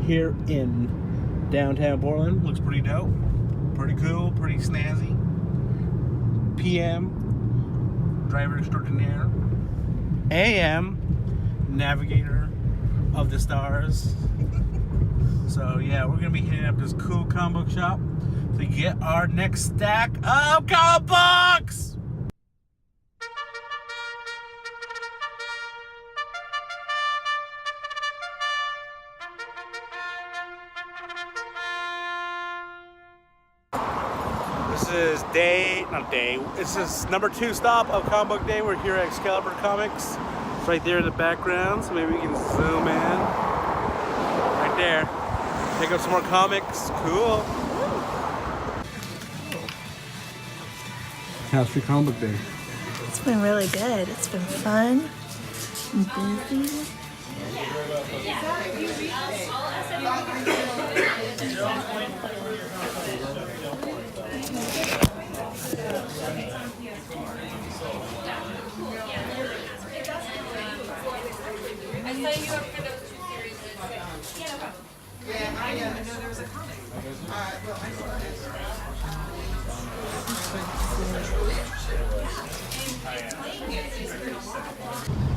here in downtown Portland. Looks pretty dope, pretty cool, pretty snazzy. PM, driver extraordinaire. AM, navigator of the stars. So yeah, we're gonna be hitting up this cool comic book shop to get our next stack of comic books. This is this is number 2 stop of comic book day. We're here at Excalibur Comics. It's right there in the background, so maybe we can zoom in. Right there. Pick up some more comics. Cool. How's free comic book day? It's been really good. It's been fun and busy.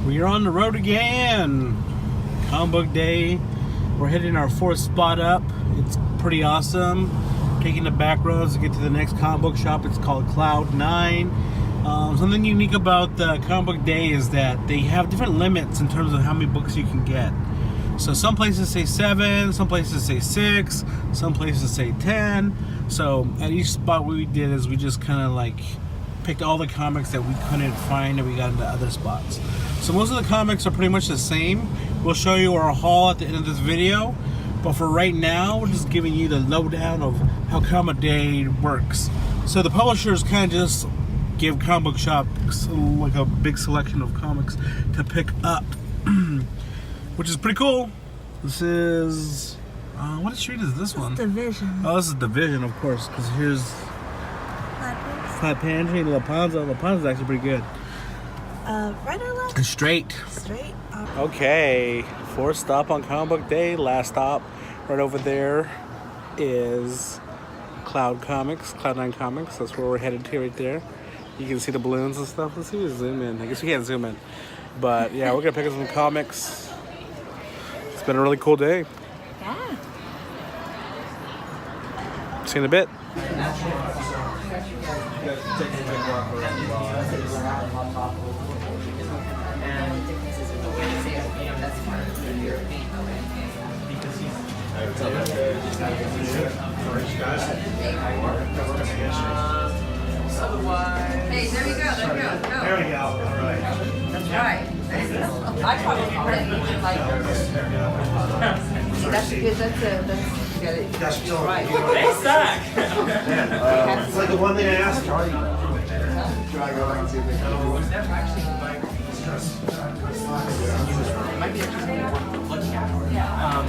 We are on the road again. Comic book day. We're hitting our 4th spot up. It's pretty awesome. Taking the back roads to get to the next comic book shop. It's called Cloud 9. Something unique about the comic book day is that they have different limits in terms of how many books you can get. So some places say 7, some places say 6, some places say 10. So at each spot, what we did is we just kind of like picked all the comics that we couldn't find and we got into other spots. So most of the comics are pretty much the same. We'll show you our haul at the end of this video. But for right now, we're just giving you the lowdown of how comic day works. So the publishers kind of just give comic book shops like a big selection of comics to pick up. Which is pretty cool. This is what street is this one? Division. Oh, this is Division, of course, because here's Flat Pantry and La Panza. La Panza is actually pretty good. Right or left? Straight. Straight. Okay, 4th stop on comic book day. Last stop, right over there, is Cloud Comics, Cloud 9 Comics. That's where we're headed to right there. You can see the balloons and stuff. Let's see if we zoom in. I guess we can't zoom in, but yeah, we're gonna pick up some comics. It's been a really cool day. Yeah. See you in a bit. Hey, there you go. There we go. There we go. All right. That's right. I probably already like. That's good. That's you got it. That's still Right. What's that? It's like the one thing I asked Charlie. Should I go back and see if they It might be actually worth looking at.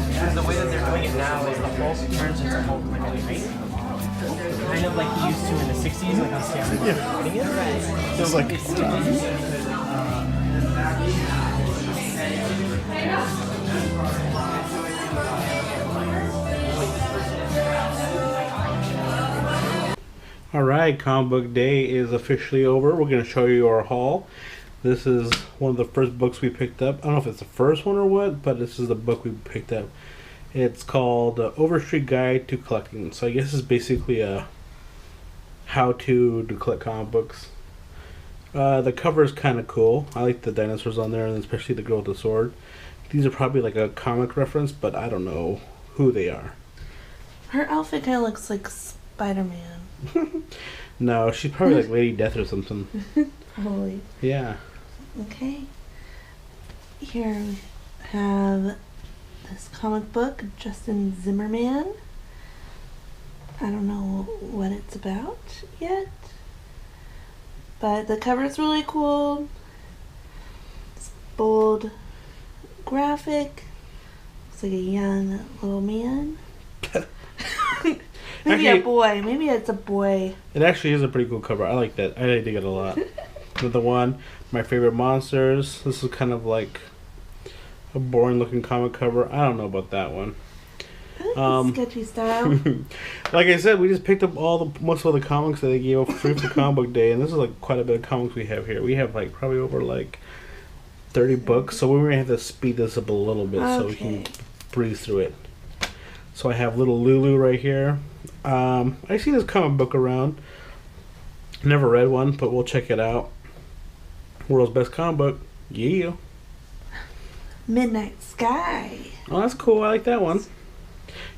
Because the way that they're doing it now is the Hulk turns into Hulk like a paint. Kind of like he used to in the 60s, like on Stanley was writing it. Right. So it's like it's Alright, comic book day is officially over. We're going to show you our haul. This is one of the first books we picked up. I don't know if it's the first one or what, but this is the book we picked up. It's called Overstreet Guide to Collecting. So I guess it's basically a how-to collect comic books. The cover is kind of cool. I like the dinosaurs on there, and especially the girl with the sword. These are probably like a comic reference, but I don't know who they are. Her outfit kind of looks like Spider-Man. No, she's probably like Lady Death or something. Holy. Yeah. Okay. Here we have this comic book, Justin Zimmerman. I don't know what it's about yet, but the cover is really cool. It's bold graphic. Looks like a young little man. Maybe Actually, a boy. Maybe it's a boy. It actually is a pretty cool cover. I like that. I dig it a lot. Another one, My Favorite Monsters. This is kind of like a boring looking comic cover. I don't know about that one. Sketchy style. Like I said, we just picked up most of the comics that they gave up free for Comic Book Day, and this is like quite a bit of comics we have here. We have like probably over like 30 books, so we're gonna have to speed this up a little bit so we can breeze through it. So I have little Lulu right here. I see this comic book around. Never read one, but we'll check it out. World's Best Comic Book. Yeah. Midnight Sky. Oh, that's cool. I like that one.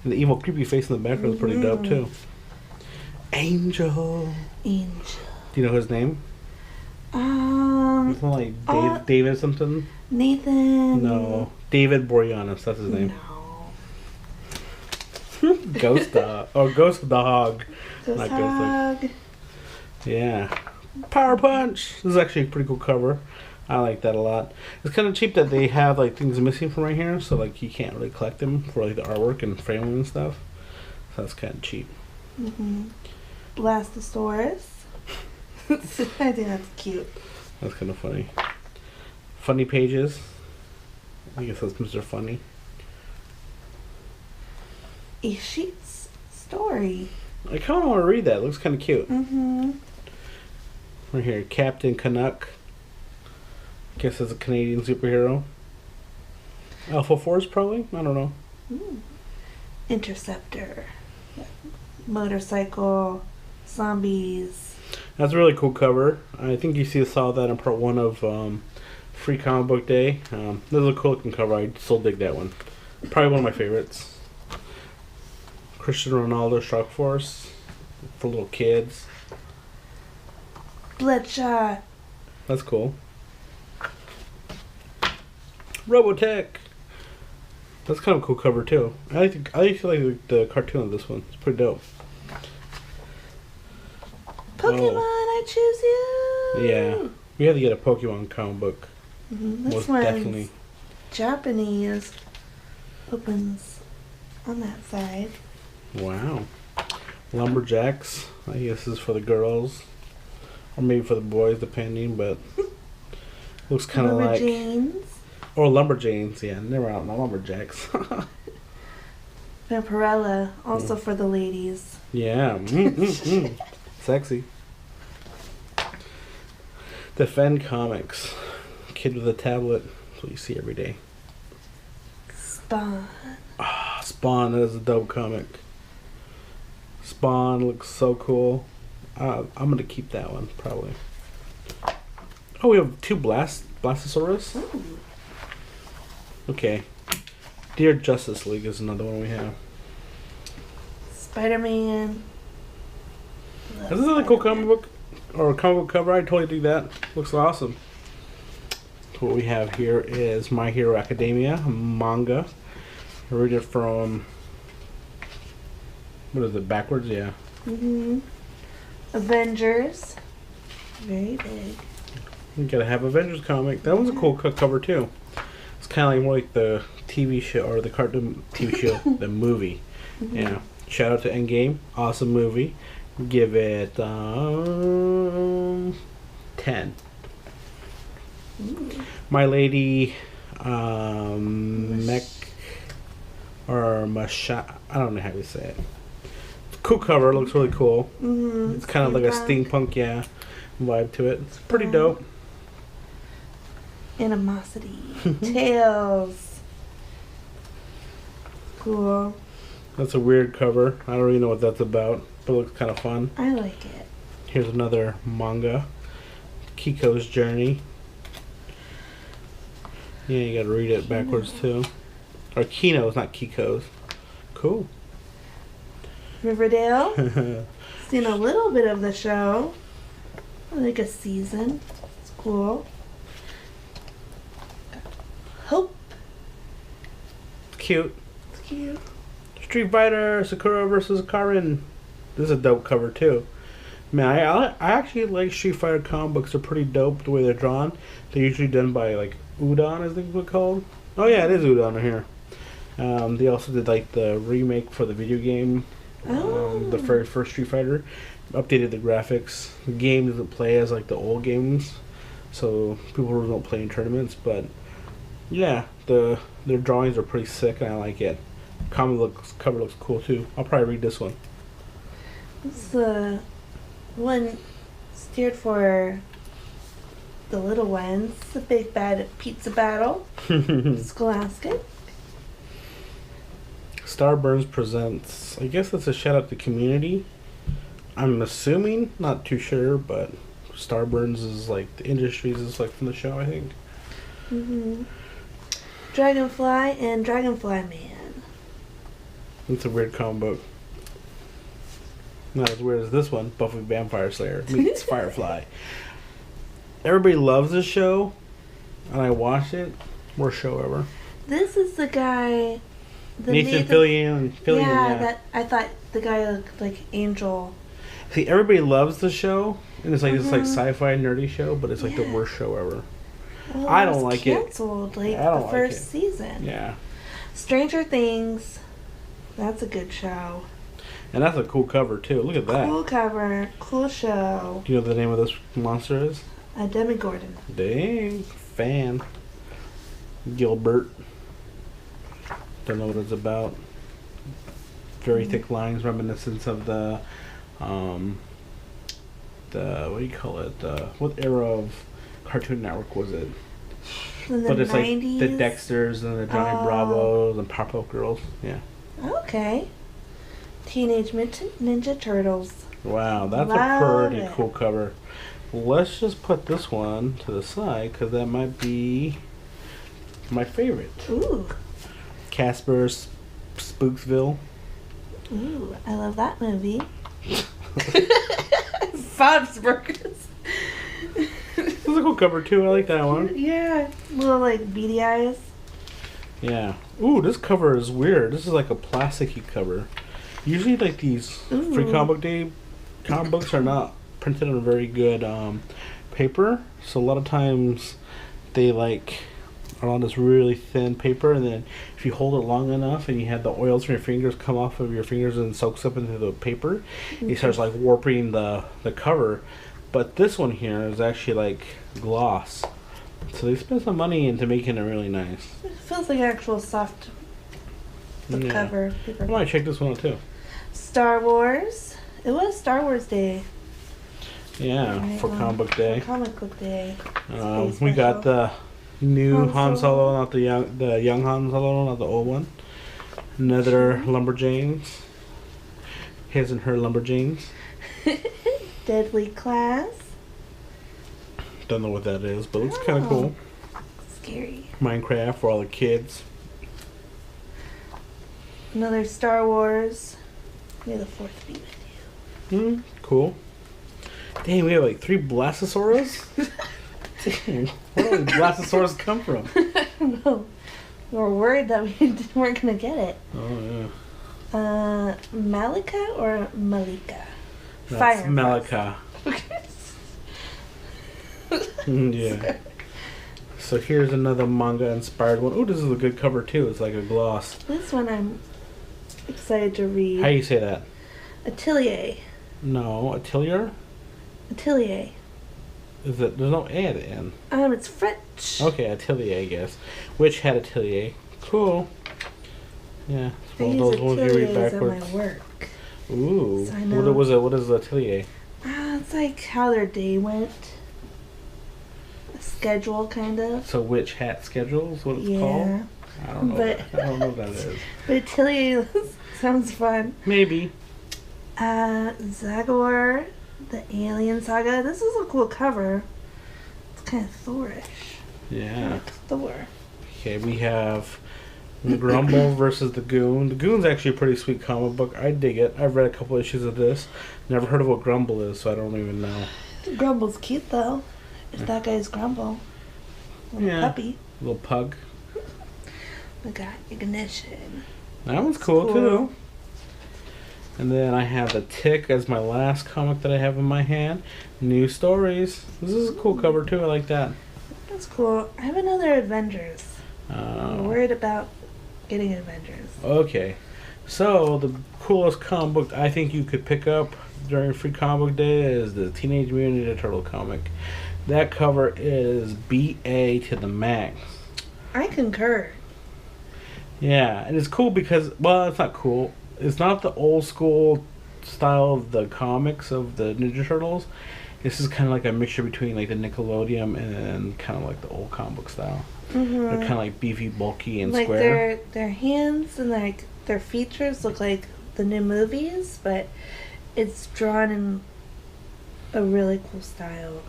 And the evil, creepy face in the background is pretty dope, too. Angel. Angel. Do you know his name? Something like David something? Nathan. No. David Boreanaz. That's his name. No. Ghost Dog. Oh, Ghost Dog. Ghost Not Hog. Ghost Dog. Yeah. Power Punch. This is actually a pretty cool cover. I like that a lot. It's kind of cheap that they have like things missing from right here, so like you can't really collect them for like the artwork and framing and stuff. So that's kind of cheap. Blastosaurus. I think that's cute. That's kind of funny. Funny Pages. I guess that's Mr. Funny. Ishit's story. I kind of want to read that. It looks kind of cute. Right here, Captain Canuck. Guess it's a Canadian superhero. Alpha Force, probably? I don't know. Interceptor. Motorcycle. Zombies. That's a really cool cover. I think you saw that in part 1 of Free Comic Book Day. This is a cool looking cover. I still dig that one. Probably one of my favorites. Christian Ronaldo Shark Force for little kids. Bloodshot. That's cool. Robotech. That's kind of a cool cover too. I actually like the cartoon of this one. It's pretty dope. Pokemon, I choose you. Yeah, we had to get a Pokemon comic book. This Most one's definitely. Japanese. Opens on that side. Wow. Lumberjacks. I guess this is for the girls, or maybe for the boys, depending. But looks kind of like. Lumberjanes. Or Lumberjanes, yeah. Never out, not Lumberjacks. Vampirella, also for the ladies. Yeah. Sexy. Defend Comics. Kid with a tablet. That's what you see every day. Spawn. Spawn is a dope comic. Spawn looks so cool. I'm going to keep that one, probably. Oh, we have 2 Blastosaurus? Ooh. Okay. Dear Justice League is another one we have. Spider-Man. Is this a cool comic book? Or a comic book cover? I totally dig that. Looks awesome. What we have here is My Hero Academia, a manga. I read it from... What is it? Backwards? Yeah. Avengers. Very big. You gotta have Avengers comic. That one's a cool cover too. It's kind of like more like the TV show or the cartoon TV show, the movie. Yeah. Shout out to Endgame. Awesome movie. Give it 10. My Lady Mech or Masha. I don't know how you say it. Cool cover. Looks really cool. It's kind of like a steampunk, vibe to it. It's pretty dope. Animosity. Tails. Cool. That's a weird cover. I don't really know what that's about, but it looks kind of fun. I like it. Here's another manga. Kiko's Journey. Yeah, you gotta read it backwards too. Or Kino's, not Kiko's. Cool. Riverdale. Seen a little bit of the show. Like a season. It's cool. Hope. Cute. It's cute. Street Fighter, Sakura versus Karin. This is a dope cover too. Man, I actually like Street Fighter comic books. They're pretty dope the way they're drawn. They're usually done by like Udon, I think it's called. Oh yeah, it is Udon in here. They also did like the remake for the video game. The very first Street Fighter. Updated the graphics. The game doesn't play as like the old games, so people don't play in tournaments. But yeah, their drawings are pretty sick, and I like it. cover looks cool too. I'll probably read this one. This one steered for the little ones. The big bad pizza battle. Scholastic. Starburns presents. I guess that's a shout out to community. I'm assuming, not too sure, but Starburns is like the Industries is like from the show, I think. Dragonfly and Dragonfly Man. It's a weird comic book. Not as weird as this one, Buffy Vampire Slayer meets Firefly. Everybody loves this show, and I watched it. Worst show ever. This is the guy. Nathan Fillion. Yeah, that I thought the guy looked like Angel. See, everybody loves the show, and it's like this like sci-fi nerdy show, but it's like the worst show ever. Well, I don't like it. Canceled like I don't the like first it. season. Yeah, Stranger Things. That's a good show. and that's a cool cover too. Look at that. Cool cover, cool show. Do you know what the name of this monster is? Demogorgon. Dang, fan. Gilbert. Don't know what it's about. Very thick lines, reminiscent of the what do you call it? What era of Cartoon Network was it? In the But it's 90s? like the Dexters and the Johnny Bravos and Powerpuff Girls. Yeah. Okay. Teenage Mutant Ninja Turtles. Wow, that's Love a pretty it. cool cover. Let's just put this one to the side because that might be my favorite. Ooh. Casper's Spooksville. Ooh, I love that movie. Bob's Burgers. This is a cool cover too. I like that one. Yeah. Little like beady eyes. Yeah. Ooh, this cover is weird. This is like a plasticky cover. Usually, like these free Ooh. comic book day comic books are not printed on very good paper. So a lot of times they like are on this really thin paper, and then if you hold it long enough and you have the oils from your fingers come off of your fingers and soaks up into the paper, it starts like warping the cover. But this one here is actually like gloss. So they spent some money into making it really nice. It feels like actual soft Yeah. cover. Paper. I might check this one out too. Star Wars. It was Star Wars Day. Yeah, Right, for comic book day. Comic Book Day. We got the new Han Han Solo. Solo, not the young Han Solo, not the old one. Another Lumberjanes. His and her Lumberjanes. Deadly Class. Don't know what that is, but it's kind of Oh. cool. Scary. Minecraft for all the kids. Another Star Wars. May the Fourth be with Cool. Dang, we have like 3 Blastosaurus? Dang, where did Blastosaurus come from? you. I don't know. We were worried that we weren't going to get it. Oh, yeah. Malika or Malika? That's Fire Malika. Yeah. So here's another manga inspired one. Oh, this is a good cover too. It's like a gloss. This one I'm excited to read. How do you say that? Atelier. No, Atelier? Atelier. Is it? There's no A at the end. It's French. Okay, Atelier, I guess. Which had Atelier? Cool. Yeah, it's I one of use those ones you read ateliers at backwards. my work. Ooh. So I know. What is Atelier? It's like how their day went. A schedule, kind of. So which hat schedule is what it's Yeah. called? I don't know. But- I don't know what that is. But Atelier sounds fun. Maybe. Zagor, the Alien Saga. This is a cool cover. It's kind of Thorish. Yeah. It's Thor. Okay, we have Grumble versus the Goon. The Goon's actually a pretty sweet comic book. I dig it. I've read a couple issues of this. Never heard of what Grumble is, so I don't even know. Grumble's cute though. If that guy's Grumble. Little Yeah. puppy. Little pug. We got Ignition. That one's cool too. And then I have the Tick as my last comic that I have in my hand. New Stories. This is a cool cover too. I like that. That's cool. I have another Avengers. I'm worried about getting Avengers. Okay. So the coolest comic book I think you could pick up during Free Comic Book Day is the Teenage Mutant Ninja Turtle comic. That cover is BA to the max. I concur. Yeah, and it's cool because, well, it's not cool. It's not the old school style of the comics of the Ninja Turtles. This is kind of like a mixture between like the Nickelodeon and kind of like the old comic book style. They're kind of like beefy, bulky, and like square. their hands and like their features look like the new movies, but it's drawn in a really cool style.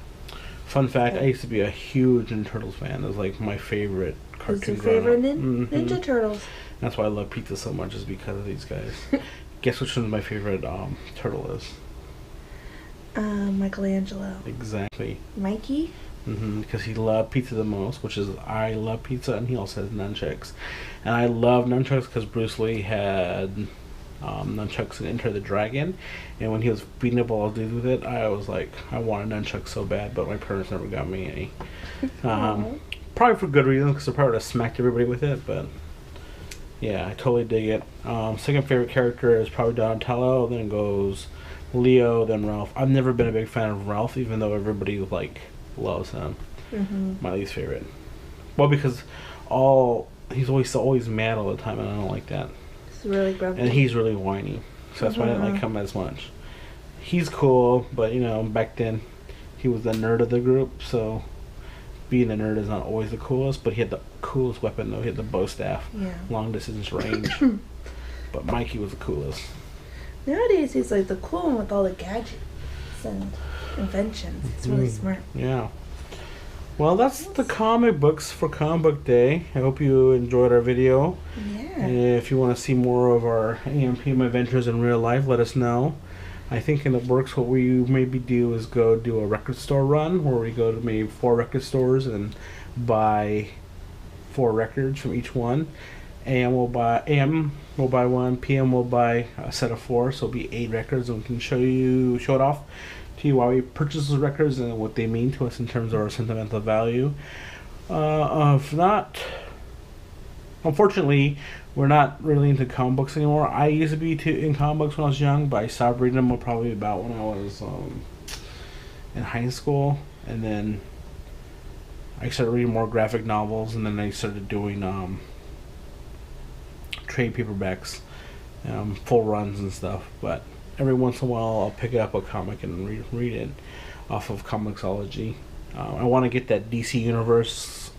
Fun fact: I used to be a huge Ninja Turtles fan. It was like my favorite Who's cartoon. your growing favorite up. Ninja Turtles? That's why I love pizza so much, is because of these guys. Guess which one's my favorite turtle is? Michelangelo. Exactly. Mikey? Because he loved pizza the most, which is I love pizza, and he also has nunchucks. And I love nunchucks because Bruce Lee had nunchucks in Enter the Dragon, and when he was beating up all those dudes with it, I was like, I want a nunchuck so bad, but my parents never got me any. Probably for good reasons, because I probably would have smacked everybody with it, but yeah, I totally dig it. Second favorite character is probably Donatello, then goes Leo, then Ralph. I've never been a big fan of Ralph, even though everybody like loves him. My least favorite. Well, because he's always mad all the time, and I don't like that. He's really grumpy. And he's really whiny, so that's why I didn't like him as much. He's cool, but you know, back then he was the nerd of the group, so being a nerd is not always the coolest. But he had the coolest weapon, though. He had the bow staff, long distance range. But Mikey was the coolest. Nowadays, he's like the cool one with all the gadgets and inventions. It's really smart. Yeah. Well, that's the comic books for Comic Book Day. I hope you enjoyed our video. Yeah. If you want to see more of our AMPM adventures in real life, let us know. I think in the works, what we maybe do is go do a record store run, where we go to maybe 4 record stores and buy 4 records from each one. AM will buy one, PM will buy a set of 4, so it'll be 8 records, and we can show it off to you why we purchase those records and what they mean to us in terms of our sentimental value. If not, unfortunately, we're not really into comic books anymore. I used to be in comic books when I was young, but I stopped reading them probably about when I was in high school, and then I started reading more graphic novels, and then I started doing trade paperbacks, full runs and stuff. But every once in a while, I'll pick up a comic and read it off of Comixology. I want to get that DC Universe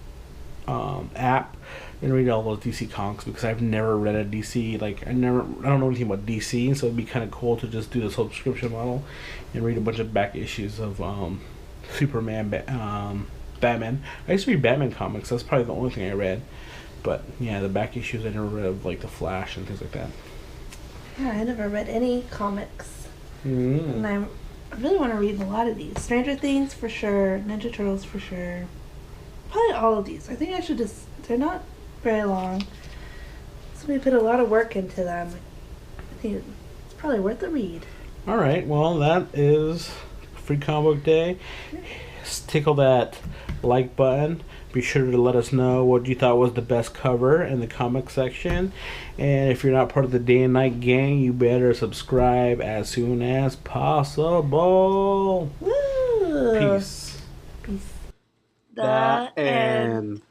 app and read all those DC comics, because I've never read a DC. I don't know anything about DC, so it'd be kind of cool to just do the subscription model and read a bunch of back issues of Superman, Batman. I used to read Batman comics. That's probably the only thing I read. But yeah, the back issues I never read of, like the Flash and things like that. Yeah, I never read any comics. And I really want to read a lot of these. Stranger Things for sure, Ninja Turtles for sure. Probably all of these. I think I should they're not very long. So we put a lot of work into them. I think it's probably worth a read. Alright, well, that is Free Comic Book Day. Tickle that like button. Be sure to let us know what you thought was the best cover in the comic section. And if you're not part of the Day and Night gang, you better subscribe as soon as possible. Woo! Peace. Peace. The end.